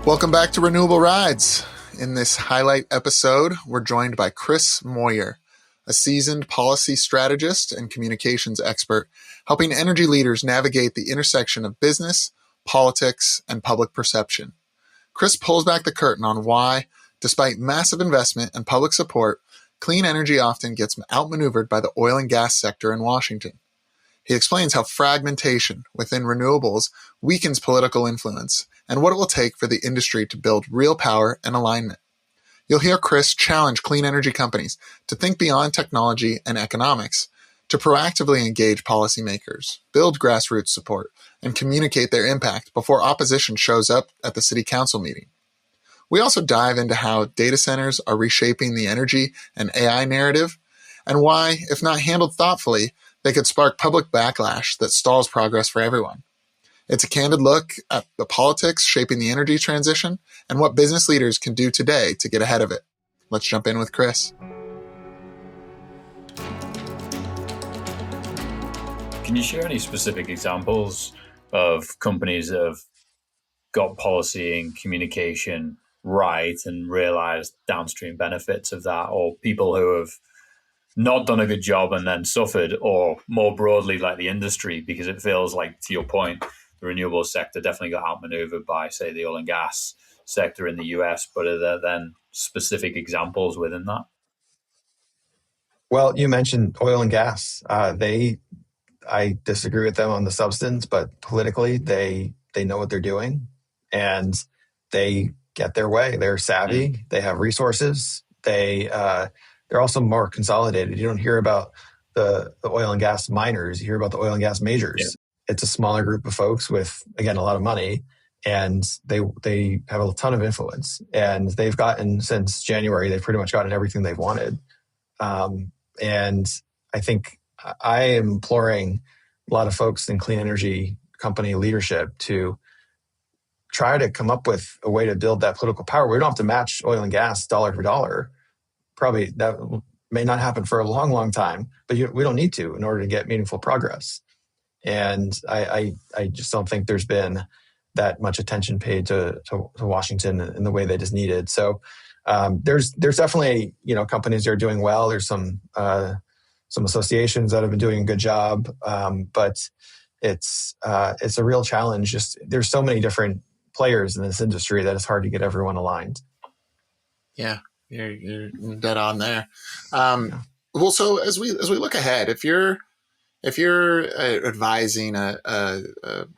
Welcome back to Renewable Rides. In this highlight episode, we're joined by Chris Moyer, a seasoned policy strategist and communications expert, helping energy leaders navigate the intersection of business, politics, and public perception. Chris pulls back the curtain on why, despite massive investment and public support, clean energy often gets outmaneuvered by the oil and gas sector in Washington. He explains how fragmentation within renewables weakens political influence and what it will take for the industry to build real power and alignment. You'll hear Chris challenge clean energy companies to think beyond technology and economics, to proactively engage policymakers, build grassroots support, and communicate their impact before opposition shows up at the city council meeting. We also dive into how data centers are reshaping the energy and AI narrative, and why, if not handled thoughtfully, they could spark public backlash that stalls progress for everyone. It's a candid look at the politics shaping the energy transition and what business leaders can do today to get ahead of it. Let's jump in with Chris. Can you share any specific examples of companies that have got policy and communication right and realized downstream benefits of that, or people who have not done a good job and then suffered, or more broadly like the industry? Because it feels like, to your point, the renewable sector definitely got outmaneuvered by, say, the oil and gas sector in the US, but are there then specific examples within that? Well, you mentioned oil and gas. I disagree with them on the substance, but politically, they know what they're doing and they get their way. They're savvy. They have resources. They're also more consolidated. You don't hear about the oil and gas miners. You hear about the oil and gas majors. Yeah. It's a smaller group of folks with, again, a lot of money, and they have a ton of influence. And they've gotten, since January, they've pretty much gotten everything they've wanted. And I think I am imploring a lot of folks in clean energy company leadership to try to come up with a way to build that political power. We don't have to match oil and gas dollar for dollar. Probably that may not happen for a long, long time, but we don't need to in order to get meaningful progress. And I just don't think there's been that much attention paid to Washington in the way that is needed. So there's definitely, companies that are doing well. There's some associations that have been doing a good job, but it's a real challenge. Just there's so many different players in this industry that it's hard to get everyone aligned. Yeah, you're dead on there. Well, so as we look ahead, if you're advising a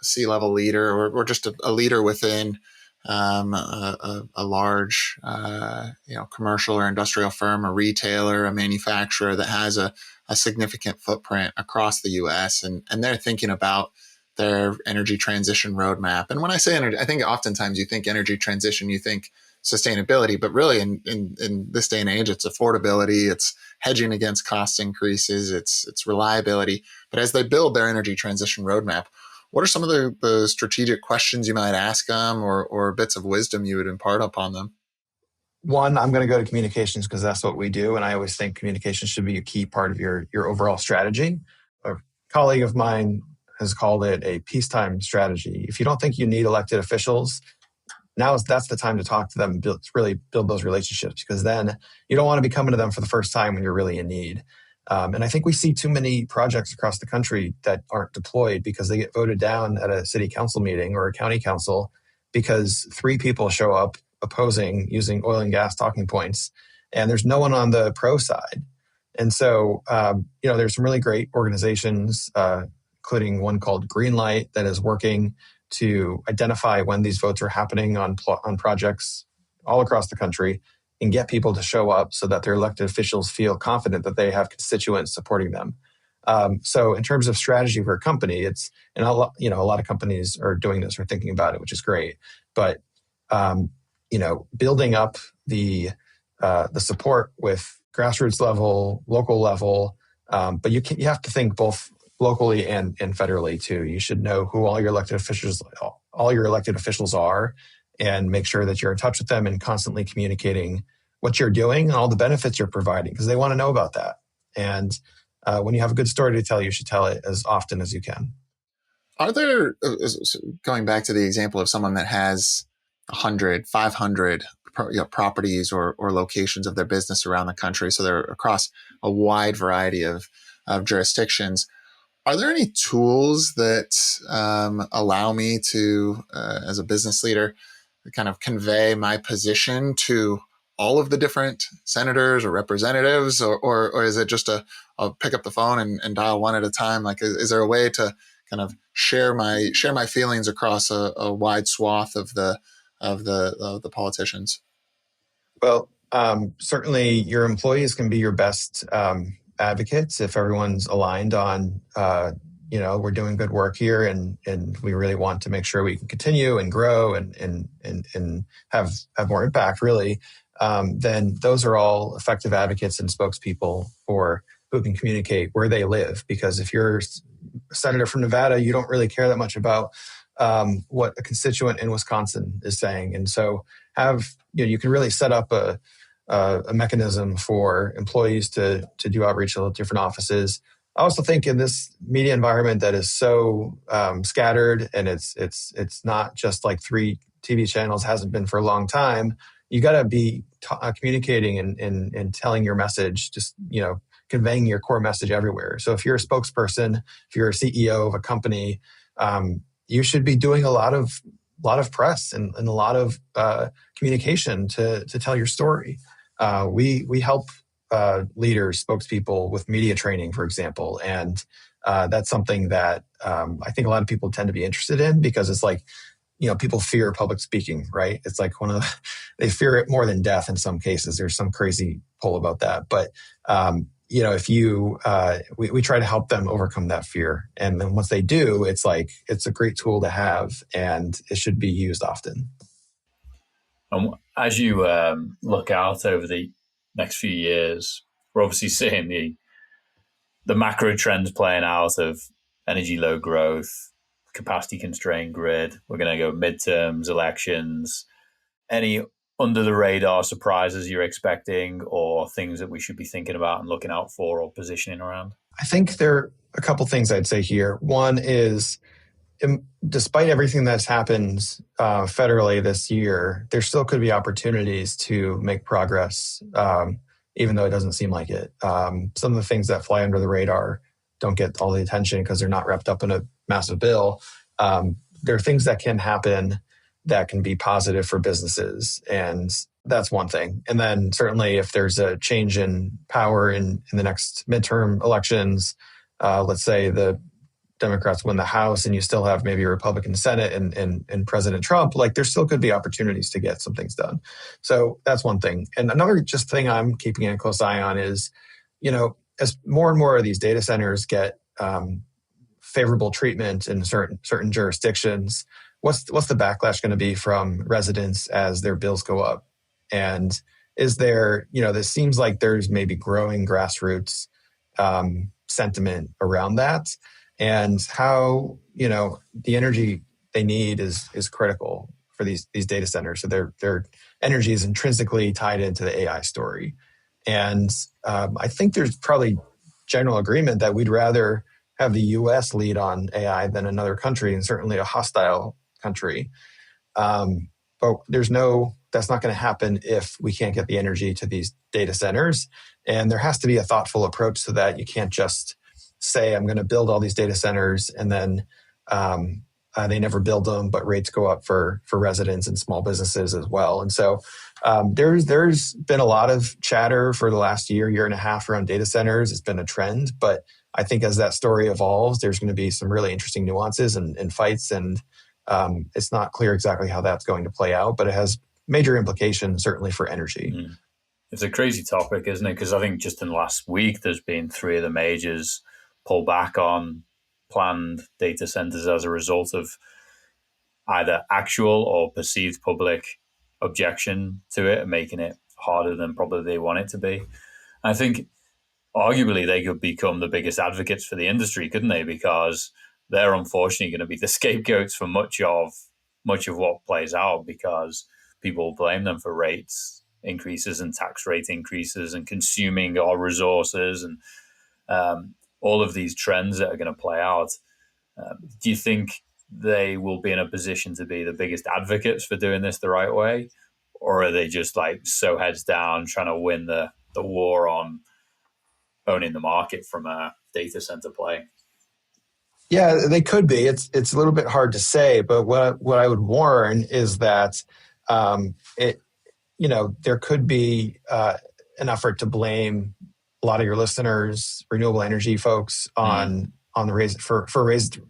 C-level leader or just a leader within a large commercial or industrial firm, a retailer, a manufacturer that has a significant footprint across the U.S. and they're thinking about their energy transition roadmap. And when I say energy, I think oftentimes you think energy transition, you think sustainability, but really in this day and age, it's affordability, it's hedging against cost increases, it's reliability. But as they build their energy transition roadmap, what are some of the strategic questions you might ask them or bits of wisdom you would impart upon them? One, I'm going to go to communications because that's what we do. And I always think communication should be a key part of your overall strategy. A colleague of mine has called it a peacetime strategy. If you don't think you need elected officials, that's the time to talk to them, really build those relationships, because then you don't want to be coming to them for the first time when you're really in need. And I think we see too many projects across the country that aren't deployed because they get voted down at a city council meeting or a county council because 3 people show up opposing using oil and gas talking points, and there's no one on the pro side. And so, there's some really great organizations, including one called Greenlight that is working to identify when these votes are happening on projects all across the country and get people to show up so that their elected officials feel confident that they have constituents supporting them. So in terms of strategy for a company, a lot of companies are doing this or thinking about it, which is great. But building up the support with grassroots level, local level, but you have to think both locally and federally too. You should know who all your elected officials are, and make sure that you're in touch with them and constantly communicating what you're doing and all the benefits you're providing, because they want to know about that. And when you have a good story to tell, you should tell it as often as you can. Are there, going back to the example of someone that has 100, 500 properties or locations of their business around the country. So they're across a wide variety of jurisdictions. Are there any tools that allow me to, as a business leader, kind of convey my position to all of the different senators or representatives, or is it just I'll pick up the phone and dial one at a time? Like, is there a way to kind of share my feelings across a wide swath of the politicians? Well, certainly your employees can be your best advocates if everyone's aligned on, we're doing good work here and we really want to make sure we can continue and grow and have more impact, really. Then those are all effective advocates and spokespeople for who can communicate where they live. Because if you're a senator from Nevada, you don't really care that much about what a constituent in Wisconsin is saying. And so you can really set up a mechanism for employees to do outreach to different offices. I also think in this media environment that is so scattered, and it's not just like 3 TV channels, hasn't been for a long time. You got to be communicating and telling your message, just conveying your core message everywhere. So if you're a spokesperson, if you're a CEO of a company, you should be doing a lot of press and a lot of communication to tell your story. We help leaders, spokespeople with media training, for example, and that's something that I think a lot of people tend to be interested in, because it's like, people fear public speaking, right? It's like they fear it more than death in some cases. There's some crazy poll about that, but if we try to help them overcome that fear. And then once they do, it's a great tool to have, and it should be used often. As you look out over the next few years, we're obviously seeing the macro trends playing out of energy low growth, capacity constrained grid. We're going to go midterms, elections. Any under the radar surprises you're expecting, or things that we should be thinking about and looking out for or positioning around? I think there are a couple things I'd say here. One is, despite everything that's happened federally this year, there still could be opportunities to make progress, even though it doesn't seem like it. Some of the things that fly under the radar don't get all the attention because they're not wrapped up in a massive bill. There are things that can happen that can be positive for businesses, and that's one thing. And then certainly if there's a change in power in the next midterm elections, let's say the Democrats win the House and you still have maybe a Republican Senate and President Trump, there still could be opportunities to get some things done. So that's one thing. And another just thing I'm keeping a close eye on is, as more and more of these data centers get favorable treatment in certain jurisdictions, what's the backlash going to be from residents as their bills go up? And is there, this seems like there's maybe growing grassroots sentiment around that, and how, the energy they need is critical for these data centers. So their energy is intrinsically tied into the AI story. And I think there's probably general agreement that we'd rather have the US lead on AI than another country, and certainly a hostile country. But that's not going to happen if we can't get the energy to these data centers. And there has to be a thoughtful approach to that. You can't just say, I'm going to build all these data centers, and then they never build them, but rates go up for residents and small businesses as well. And so there's been a lot of chatter for the last year and a half around data centers. It's been a trend, but I think as that story evolves, there's going to be some really interesting nuances and fights, and it's not clear exactly how that's going to play out, but it has major implications, certainly for energy. Mm. It's a crazy topic, isn't it? Because I think just in the last week, there's been 3 of the majors pull back on planned data centers as a result of either actual or perceived public objection to it and making it harder than probably they want it to be. I think arguably they could become the biggest advocates for the industry, couldn't they? Because they're unfortunately going to be the scapegoats for much of what plays out, because people blame them for rates increases and tax rate increases and consuming our resources and all of these trends that are going to play out. Do you think they will be in a position to be the biggest advocates for doing this the right way? Or are they just like so heads down trying to win the war on owning the market from a data center play? Yeah, they could be. It's a little bit hard to say, but what I would warn is that there could be an effort to blame a lot of your listeners, renewable energy folks, on the raised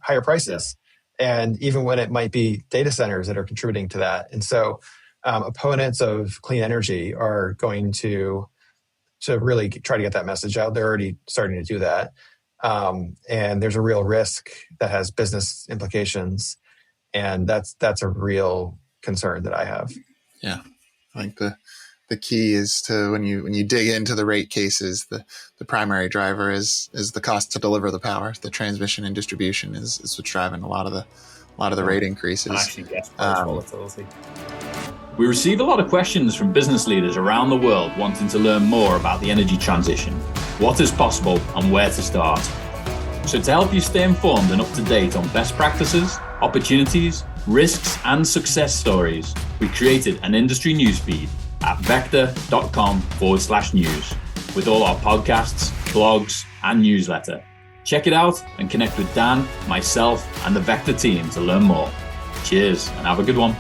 higher prices, and even when it might be data centers that are contributing to that. And so, opponents of clean energy are going to really try to get that message out. They're already starting to do that. And there's a real risk that has business implications. And that's a real concern that I have. Yeah. I think the key is to, when you dig into the rate cases, the primary driver is the cost to deliver the power. The transmission and distribution is what's driving a lot of the rate increases. Actually, gas price volatility. We receive a lot of questions from business leaders around the world wanting to learn more about the energy transition, what is possible, and where to start. So to help you stay informed and up to date on best practices, opportunities, risks, and success stories, we created an industry newsfeed at VECKTA.com/news with all our podcasts, blogs, and newsletter. Check it out and connect with Dan, myself, and the VECKTA team to learn more. Cheers and have a good one.